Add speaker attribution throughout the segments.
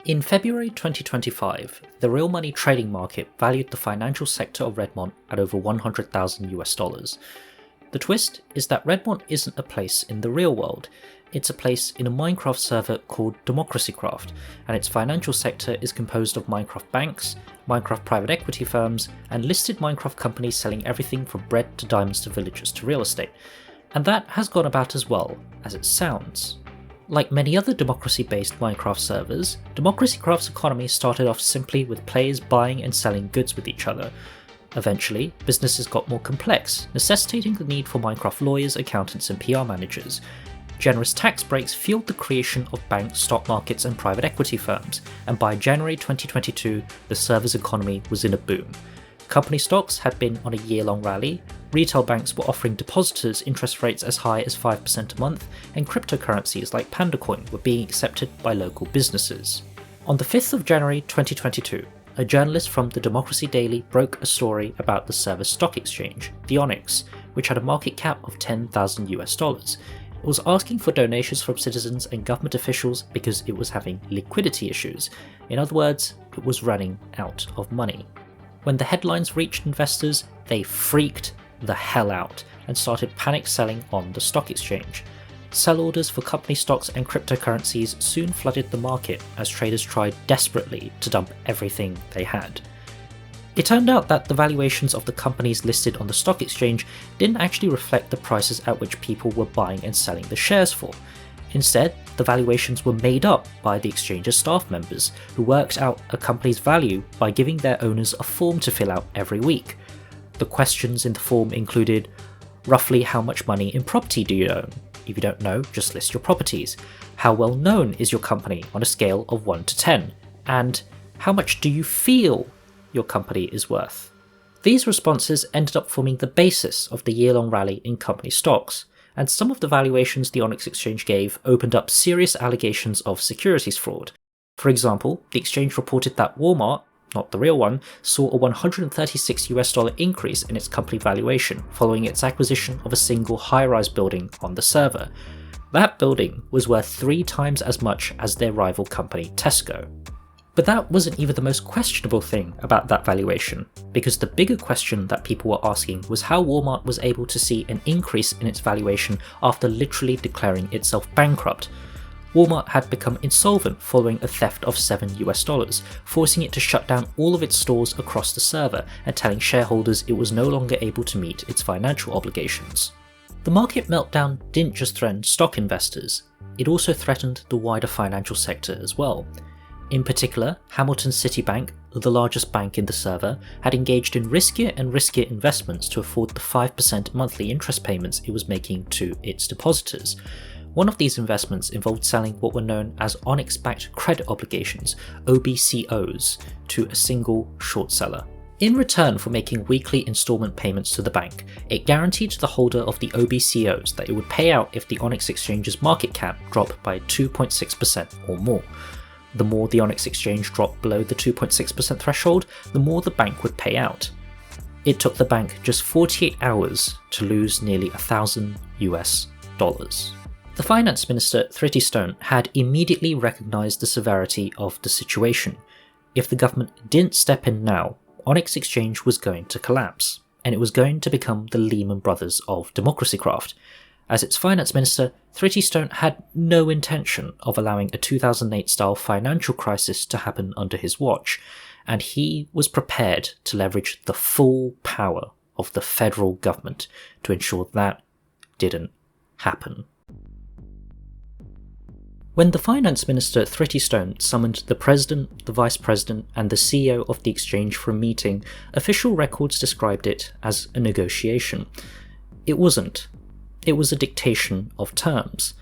Speaker 1: In February 2025, the real money trading market valued the financial sector of Redmont at over $100,000. The twist is that Redmont isn't a place in the real world, it's a place in a Minecraft server called Democracycraft, and its financial sector is composed of Minecraft banks, Minecraft private equity firms, and listed Minecraft companies selling everything from bread to diamonds to villagers to real estate. And that has gone about as well as it sounds. Like many other democracy-based Minecraft servers, Democracycraft's economy started off simply with players buying and selling goods with each other. Eventually, businesses got more complex, necessitating the need for Minecraft lawyers, accountants, and PR managers. Generous tax breaks fueled the creation of banks, stock markets, and private equity firms, and by January 2022, the server's economy was in a boom. Company stocks had been on a year-long rally, retail banks were offering depositors interest rates as high as 5% a month, and cryptocurrencies like Pandacoin were being accepted by local businesses. On the 5th of January 2022, a journalist from the Democracy Daily broke a story about the server's stock exchange, the Onyx, which had a market cap of $10,000. It was asking for donations from citizens and government officials because it was having liquidity issues. In other words, it was running out of money. When the headlines reached investors, they freaked the hell out and started panic selling on the stock exchange. Sell orders for company stocks and cryptocurrencies soon flooded the market as traders tried desperately to dump everything they had. It turned out that the valuations of the companies listed on the stock exchange didn't actually reflect the prices at which people were buying and selling the shares for. Instead, the valuations were made up by the exchange's staff members, who worked out a company's value by giving their owners a form to fill out every week. The questions in the form included, roughly how much money in property do you own? If you don't know, just list your properties. How well known is your company on a scale of 1 to 10? And how much do you feel your company is worth? These responses ended up forming the basis of the year-long rally in company stocks, and some of the valuations the Onyx exchange gave opened up serious allegations of securities fraud. For example, the exchange reported that Walmart, not the real one, saw a $136 increase in its company valuation following its acquisition of a single high-rise building on the server. That building was worth 3 times as much as their rival company Tesco. But that wasn't even the most questionable thing about that valuation, because the bigger question that people were asking was how Walmart was able to see an increase in its valuation after literally declaring itself bankrupt. Walmart had become insolvent following a theft of $7, forcing it to shut down all of its stores across the server and telling shareholders it was no longer able to meet its financial obligations. The market meltdown didn't just threaten stock investors, it also threatened the wider financial sector as well. In particular, Hamilton Citibank, the largest bank in the server, had engaged in riskier and riskier investments to afford the 5% monthly interest payments it was making to its depositors. One of these investments involved selling what were known as Onyx-backed credit obligations, OBCOs, to a single short seller. In return for making weekly installment payments to the bank, it guaranteed to the holder of the OBCOs that it would pay out if the Onyx exchange's market cap dropped by 2.6% or more. The more the Onyx exchange dropped below the 2.6% threshold, the more the bank would pay out. It took the bank just 48 hours to lose nearly $1,000. The finance minister, Thritystone, had immediately recognised the severity of the situation. If the government didn't step in now, Onyx exchange was going to collapse, and it was going to become the Lehman Brothers of Democracycraft. As its finance minister, Thritystone had no intention of allowing a 2008-style financial crisis to happen under his watch, and he was prepared to leverage the full power of the federal government to ensure that didn't happen. When the finance minister Thritystone summoned the president, the vice president, and the CEO of the exchange for a meeting, official records described it as a negotiation. It wasn't. It was a dictation of terms.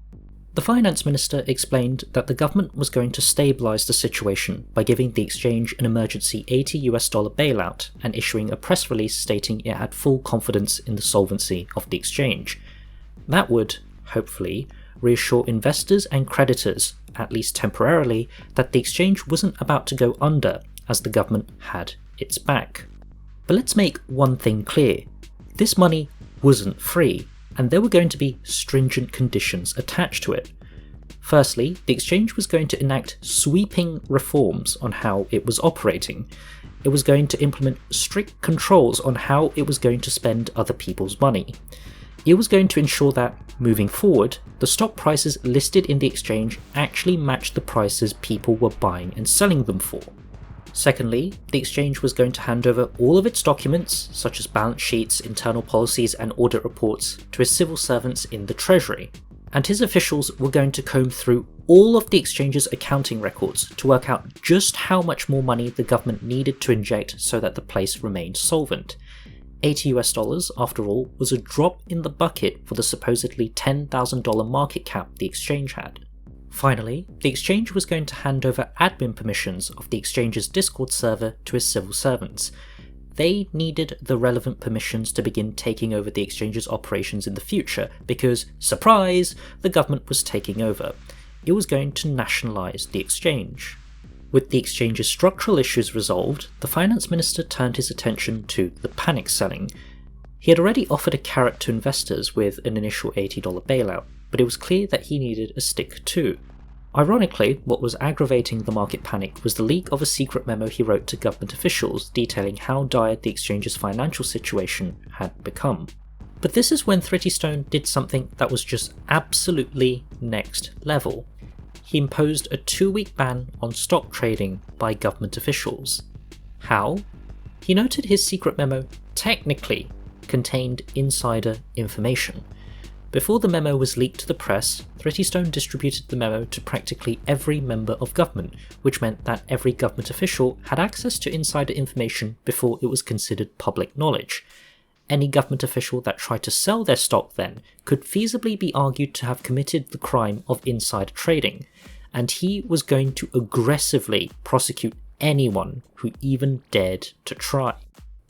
Speaker 1: The finance minister explained that the government was going to stabilise the situation by giving the exchange an emergency $80 bailout and issuing a press release stating it had full confidence in the solvency of the exchange. That would, hopefully, reassure investors and creditors, at least temporarily, that the exchange wasn't about to go under as the government had its back. But let's make one thing clear. This money wasn't free, and there were going to be stringent conditions attached to it. Firstly, the exchange was going to enact sweeping reforms on how it was operating. It was going to implement strict controls on how it was going to spend other people's money. It was going to ensure that, moving forward, the stock prices listed in the exchange actually matched the prices people were buying and selling them for. Secondly, the exchange was going to hand over all of its documents, such as balance sheets, internal policies and audit reports, to his civil servants in the Treasury. And his officials were going to comb through all of the exchange's accounting records to work out just how much more money the government needed to inject so that the place remained solvent. $80, after all, was a drop in the bucket for the supposedly $10,000 market cap the exchange had. Finally, the exchange was going to hand over admin permissions of the exchange's Discord server to his civil servants. They needed the relevant permissions to begin taking over the exchange's operations in the future because, surprise, the government was taking over. It was going to nationalise the exchange. With the exchange's structural issues resolved, the finance minister turned his attention to the panic selling. He had already offered a carrot to investors with an initial $80 bailout, but it was clear that he needed a stick too. Ironically, what was aggravating the market panic was the leak of a secret memo he wrote to government officials detailing how dire the exchange's financial situation had become. But this is when Thritystone did something that was just absolutely next level. He imposed a 2-week ban on stock trading by government officials. How? He noted his secret memo technically contained insider information. Before the memo was leaked to the press, Thritystone distributed the memo to practically every member of government, which meant that every government official had access to insider information before it was considered public knowledge. Any government official that tried to sell their stock then could feasibly be argued to have committed the crime of insider trading, and he was going to aggressively prosecute anyone who even dared to try.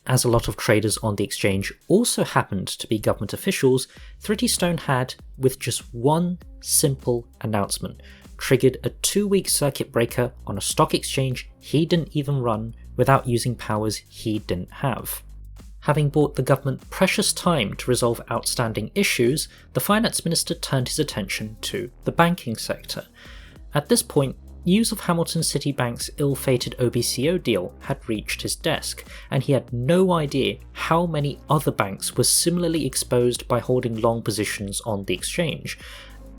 Speaker 1: As a lot of traders on the exchange also happened to be government officials, Thritystone had, with just one simple announcement, triggered a 2-week circuit breaker on a stock exchange he didn't even run without using powers he didn't have. Having bought the government precious time to resolve outstanding issues, the finance minister turned his attention to the banking sector. At this point, news of Hamilton City Bank's ill-fated OBCO deal had reached his desk, and he had no idea how many other banks were similarly exposed by holding long positions on the exchange.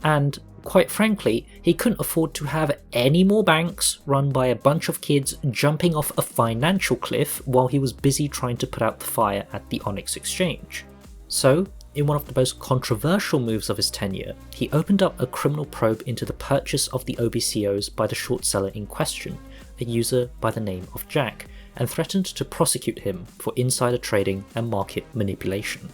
Speaker 1: And, quite frankly, he couldn't afford to have any more banks run by a bunch of kids jumping off a financial cliff while he was busy trying to put out the fire at the Onyx exchange. So, in one of the most controversial moves of his tenure, he opened up a criminal probe into the purchase of the OBCOs by the short seller in question, a user by the name of Jack, and threatened to prosecute him for insider trading and market manipulation.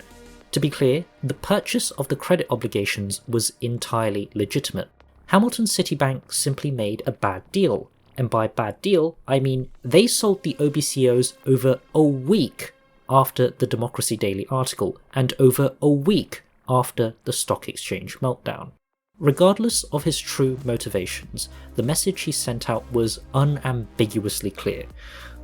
Speaker 1: To be clear, the purchase of the credit obligations was entirely legitimate. Hamilton City Bank simply made a bad deal, and by bad deal, I mean they sold the OBCOs over a week after the Democracy Daily article, and over a week after the stock exchange meltdown. Regardless of his true motivations, the message he sent out was unambiguously clear.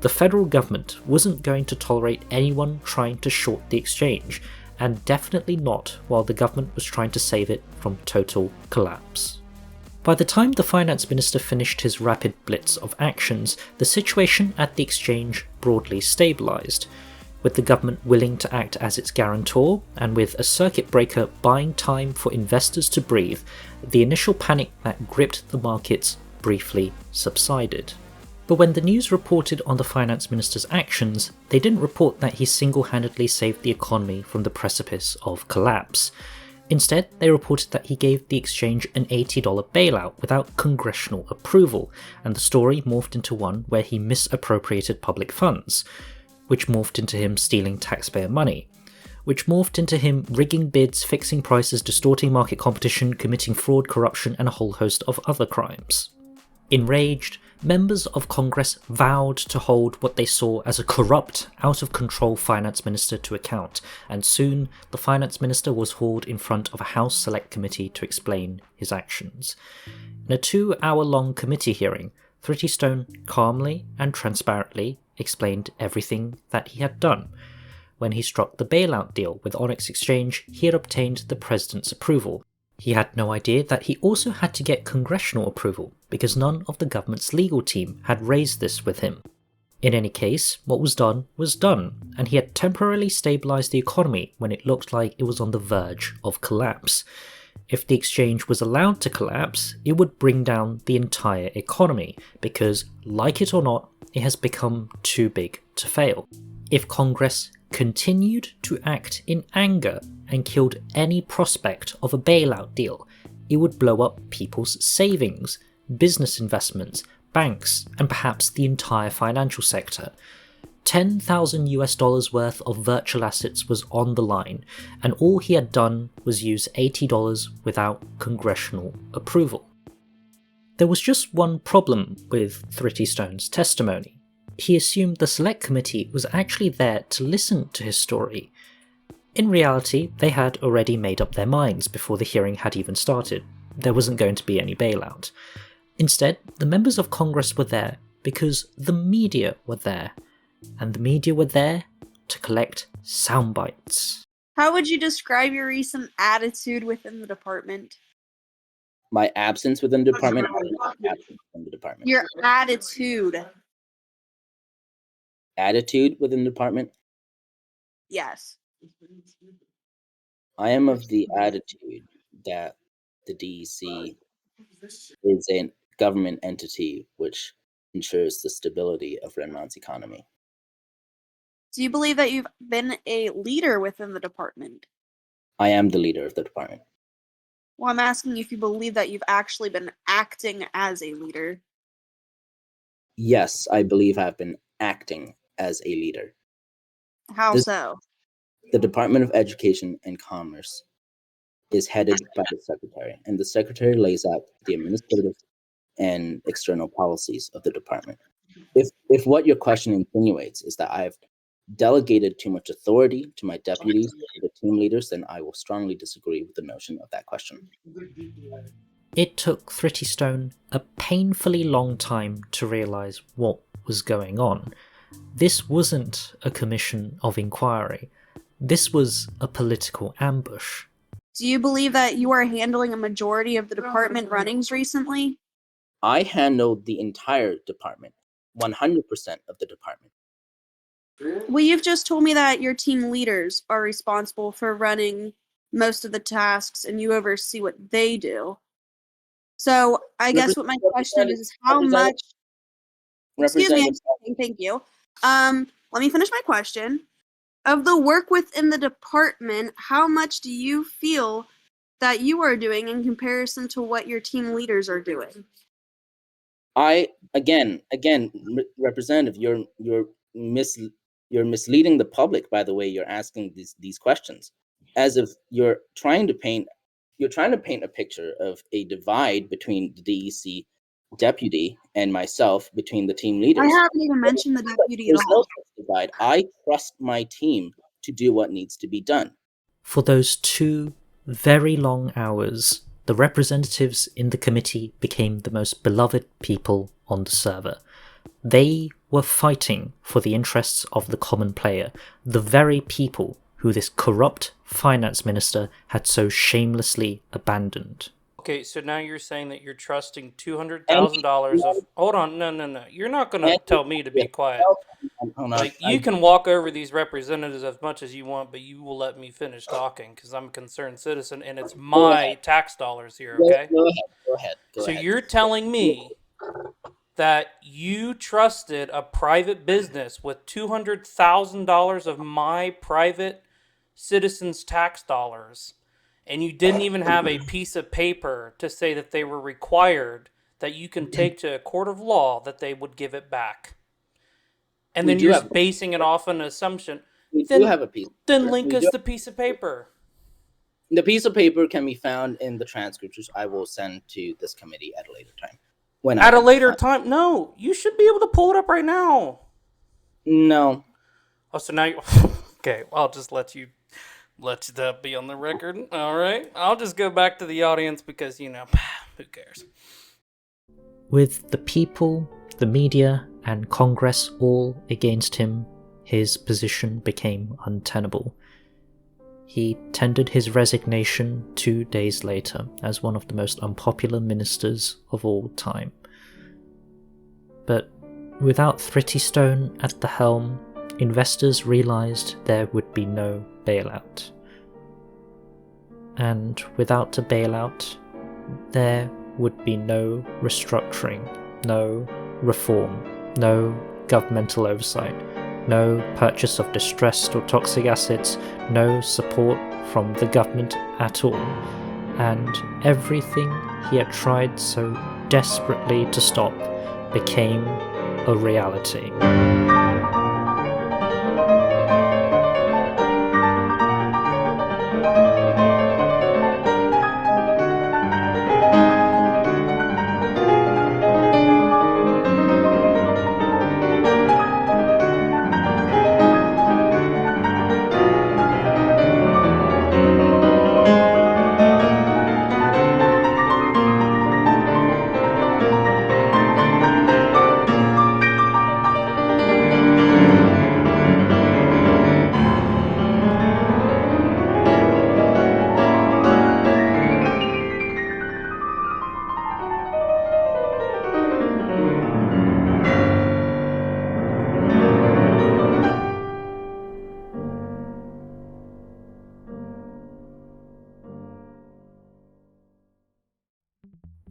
Speaker 1: The federal government wasn't going to tolerate anyone trying to short the exchange, and definitely not while the government was trying to save it from total collapse. By the time the finance minister finished his rapid blitz of actions, the situation at the exchange broadly stabilised. With the government willing to act as its guarantor, and with a circuit breaker buying time for investors to breathe, the initial panic that gripped the markets briefly subsided. But when the news reported on the finance minister's actions, they didn't report that he single-handedly saved the economy from the precipice of collapse. Instead, they reported that he gave the exchange an $80 bailout without congressional approval, and the story morphed into one where he misappropriated public funds, which morphed into him stealing taxpayer money, which morphed into him rigging bids, fixing prices, distorting market competition, committing fraud, corruption, and a whole host of other crimes. Enraged, members of Congress vowed to hold what they saw as a corrupt, out-of-control finance minister to account, and soon the finance minister was hauled in front of a House Select Committee to explain his actions. In a 2-hour-long committee hearing, Thritystone calmly and transparently explained everything that he had done. When he struck the bailout deal with Onyx Exchange, he had obtained the president's approval. He had no idea that he also had to get congressional approval, because none of the government's legal team had raised this with him. In any case, what was done, and he had temporarily stabilised the economy when it looked like it was on the verge of collapse. If the exchange was allowed to collapse, it would bring down the entire economy, because, like it or not, it has become too big to fail. If Congress continued to act in anger and killed any prospect of a bailout deal, it would blow up people's savings, business investments, banks, and perhaps the entire financial sector. $10,000 worth of virtual assets was on the line, and all he had done was use $80 without congressional approval. There was just one problem with Thritystone's testimony. He assumed the select committee was actually there to listen to his story. In reality, they had already made up their minds before the hearing had even started. There wasn't going to be any bailout. Instead, the members of Congress were there because the media were there. And the media were there to collect sound bites.
Speaker 2: How would you describe your recent attitude within the department?
Speaker 3: My absence within the department? Absence within the department.
Speaker 2: Your attitude.
Speaker 3: Attitude within the department?
Speaker 2: Yes.
Speaker 3: I am of the attitude that the DEC is a government entity which ensures the stability of Redmont's economy.
Speaker 2: Do you believe that you've been a leader within the department?
Speaker 3: I am the leader of the department.
Speaker 2: Well, I'm asking if you believe that you've actually been acting as a leader.
Speaker 3: Yes, I believe I've been acting as a leader.
Speaker 2: How so?
Speaker 3: The Department of Education and Commerce is headed by the secretary, and the secretary lays out the administrative and external policies of the department. If what your question insinuates is that I've delegated too much authority to my deputies, the team leaders, then I will strongly disagree with the notion of that question.
Speaker 1: It took Thritystone a painfully long time to realise what was going on. This wasn't a commission of inquiry. This was a political ambush.
Speaker 2: Do you believe that you are handling a majority of the department runnings recently?
Speaker 3: I handled the entire department, 100% of the department.
Speaker 2: Well, you've just told me that your team leaders are responsible for running most of the tasks and you oversee what they do. So I guess what my question is how much... Excuse me, thank you. Let me finish my question. Of the work within the department, how much do you feel that you are doing in comparison to what your team leaders are doing?
Speaker 3: Again, Representative, you're misleading the public by the way you're asking these questions, as if you're trying to paint a picture of a divide between the DEC deputy and myself, between the team leaders.
Speaker 2: I haven't even mentioned the deputy at all.
Speaker 3: Divide. I trust my team to do what needs to be done.
Speaker 1: For those 2 very long hours, the representatives in the committee became the most beloved people on the server. They were fighting for the interests of the common player, the very people who this corrupt finance minister had so shamelessly abandoned.
Speaker 4: Okay, so now you're saying that you're trusting $200,000 of... Hold on, no. You're not going to tell me to be quiet. Like, you can walk over these representatives as much as you want, but you will let me finish talking, because I'm a concerned citizen, and it's my tax dollars here, okay?
Speaker 3: Go ahead.
Speaker 4: So you're telling me that you trusted a private business with $200,000 of my private citizens' tax dollars, and you didn't even have a piece of paper to say that they were required, that you can take to a court of law that they would give it back. And then you're just basing it off an assumption.
Speaker 3: We do have a piece.
Speaker 4: Then link us the piece of paper.
Speaker 3: The piece of paper can be found in the transcripts, which I will send to this committee at a later time.
Speaker 4: At a later time? No, you should be able to pull it up right now.
Speaker 3: No.
Speaker 4: Oh, so now you... Okay, I'll just let that be on the record. All right. I'll just go back to the audience because, who cares?
Speaker 1: With the people, the media, and Congress all against him, his position became untenable. he tendered his resignation 2 days later as one of the most unpopular ministers of all time. But without Thritystone at the helm, investors realised there would be no bailout. And without a bailout, there would be no restructuring, no reform, no governmental oversight, no purchase of distressed or toxic assets, no support from the government at all, and everything he had tried so desperately to stop became a reality.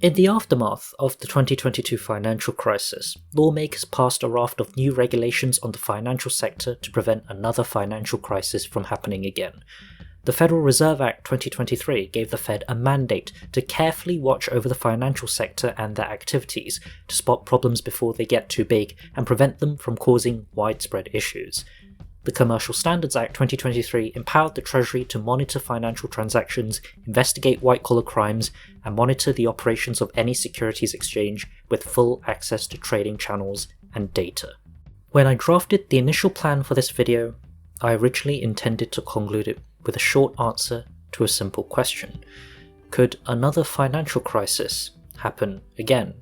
Speaker 1: In the aftermath of the 2022 financial crisis, lawmakers passed a raft of new regulations on the financial sector to prevent another financial crisis from happening again. The Federal Reserve Act 2023 gave the Fed a mandate to carefully watch over the financial sector and their activities to spot problems before they get too big and prevent them from causing widespread issues. The Commercial Standards Act 2023 empowered the Treasury to monitor financial transactions, investigate white-collar crimes, and monitor the operations of any securities exchange with full access to trading channels and data. When I drafted the initial plan for this video, I originally intended to conclude it with a short answer to a simple question. Could another financial crisis happen again?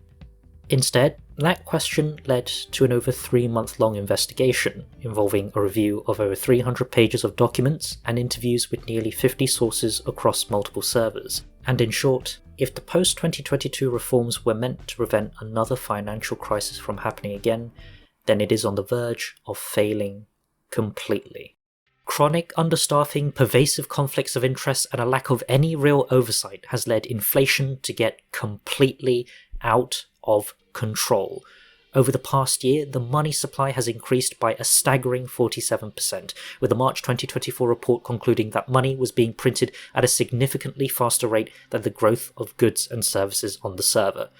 Speaker 1: Instead, that question led to an over 3-month-long investigation involving a review of over 300 pages of documents and interviews with nearly 50 sources across multiple servers. And in short, if the post-2022 reforms were meant to prevent another financial crisis from happening again, then it is on the verge of failing completely. Chronic understaffing, pervasive conflicts of interest, and a lack of any real oversight has led inflation to get completely out of control. Over the past year, the money supply has increased by a staggering 47%, with the March 2024 report concluding that money was being printed at a significantly faster rate than the growth of goods and services on the server.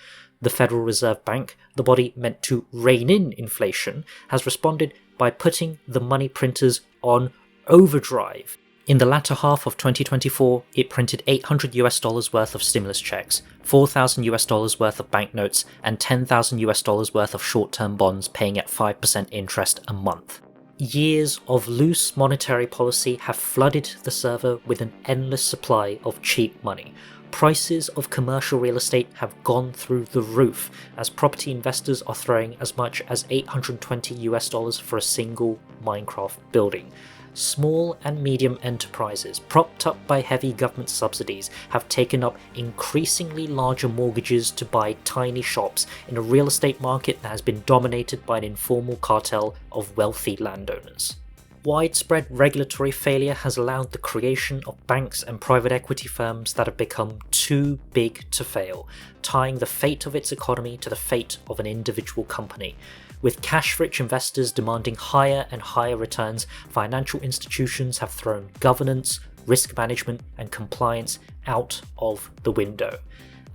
Speaker 1: The Federal Reserve Bank, the body meant to rein in inflation, has responded by putting the money printers on overdrive. In the latter half of 2024, it printed $800 worth of stimulus checks, $4,000 worth of banknotes, and $10,000 worth of short-term bonds paying at 5% interest a month. Years of loose monetary policy have flooded the server with an endless supply of cheap money. Prices of commercial real estate have gone through the roof as property investors are throwing as much as $820 for a single Minecraft building. Small and medium enterprises, propped up by heavy government subsidies, have taken up increasingly larger mortgages to buy tiny shops in a real estate market that has been dominated by an informal cartel of wealthy landowners. Widespread regulatory failure has allowed the creation of banks and private equity firms that have become too big to fail, tying the fate of its economy to the fate of an individual company. With cash-rich investors demanding higher and higher returns, financial institutions have thrown governance, risk management, and compliance out of the window.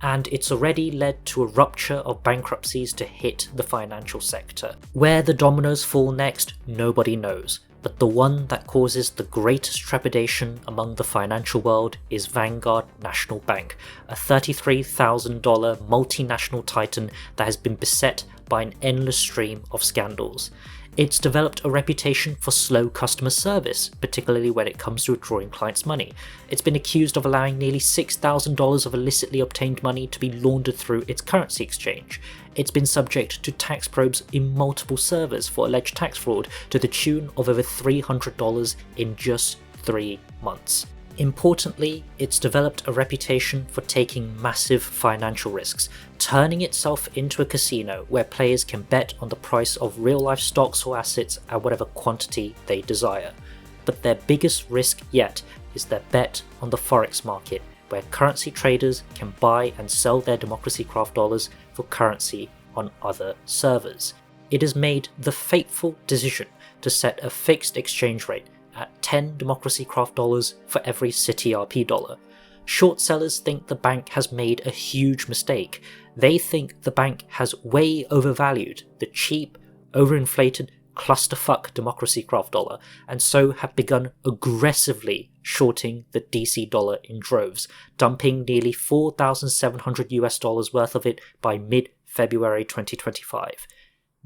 Speaker 1: And it's already led to a rupture of bankruptcies to hit the financial sector. Where the dominoes fall next, nobody knows. But the one that causes the greatest trepidation among the financial world is Vanguard National Bank, a $33,000 multinational titan that has been beset by an endless stream of scandals. It's developed a reputation for slow customer service, particularly when it comes to withdrawing clients' money. It's been accused of allowing nearly $6,000 of illicitly obtained money to be laundered through its currency exchange. It's been subject to tax probes in multiple servers for alleged tax fraud to the tune of over $300 in just 3 months. Importantly, it's developed a reputation for taking massive financial risks, turning itself into a casino where players can bet on the price of real-life stocks or assets at whatever quantity they desire. But their biggest risk yet is their bet on the forex market, where currency traders can buy and sell their Democracy Craft dollars for currency on other servers. It has made the fateful decision to set a fixed exchange rate at 10 Democracy Craft dollars for every CityRP dollar. Short sellers think the bank has made a huge mistake. They think the bank has way overvalued the cheap, overinflated clusterfuck Democracy Craft dollar, and so have begun aggressively shorting the DC dollar in droves, dumping nearly $4,700 worth of it by mid-February 2025.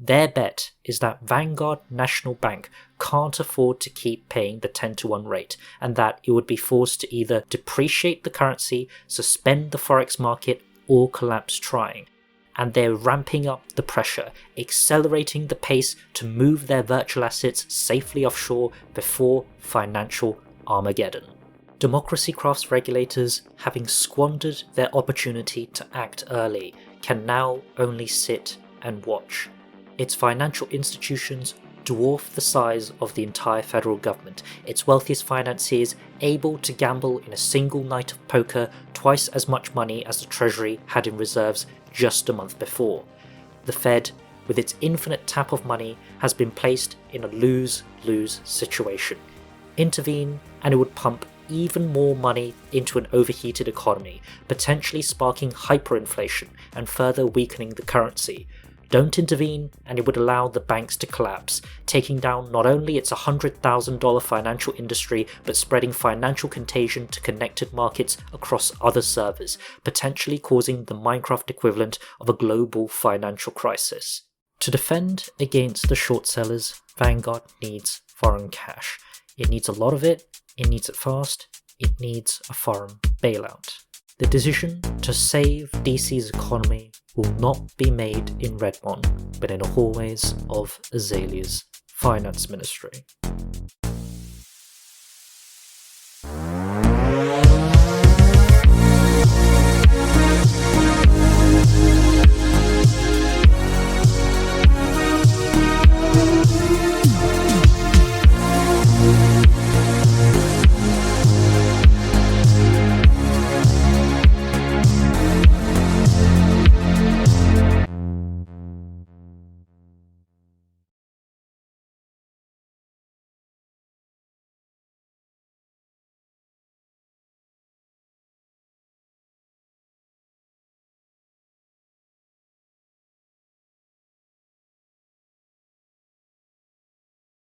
Speaker 1: Their bet is that Vanguard National Bank can't afford to keep paying the 10-to-1 rate, and that it would be forced to either depreciate the currency, suspend the forex market, or collapse trying. And they're ramping up the pressure, accelerating the pace to move their virtual assets safely offshore before financial Armageddon. Democracy Craft's regulators, having squandered their opportunity to act early, can now only sit and watch. Its financial institutions dwarf the size of the entire federal government, its wealthiest financiers able to gamble in a single night of poker twice as much money as the Treasury had in reserves just a month before. The Fed, with its infinite tap of money, has been placed in a lose-lose situation. Intervene and it would pump even more money into an overheated economy, potentially sparking hyperinflation and further weakening the currency. Don't intervene and it would allow the banks to collapse, taking down not only its $100,000 financial industry, but spreading financial contagion to connected markets across other servers, potentially causing the Minecraft equivalent of a global financial crisis. To defend against the short sellers, Vanguard needs foreign cash. It needs a lot of it needs it fast, it needs a foreign bailout. The decision to save DC's economy will not be made in Redmond, but in the hallways of Azalea's finance ministry.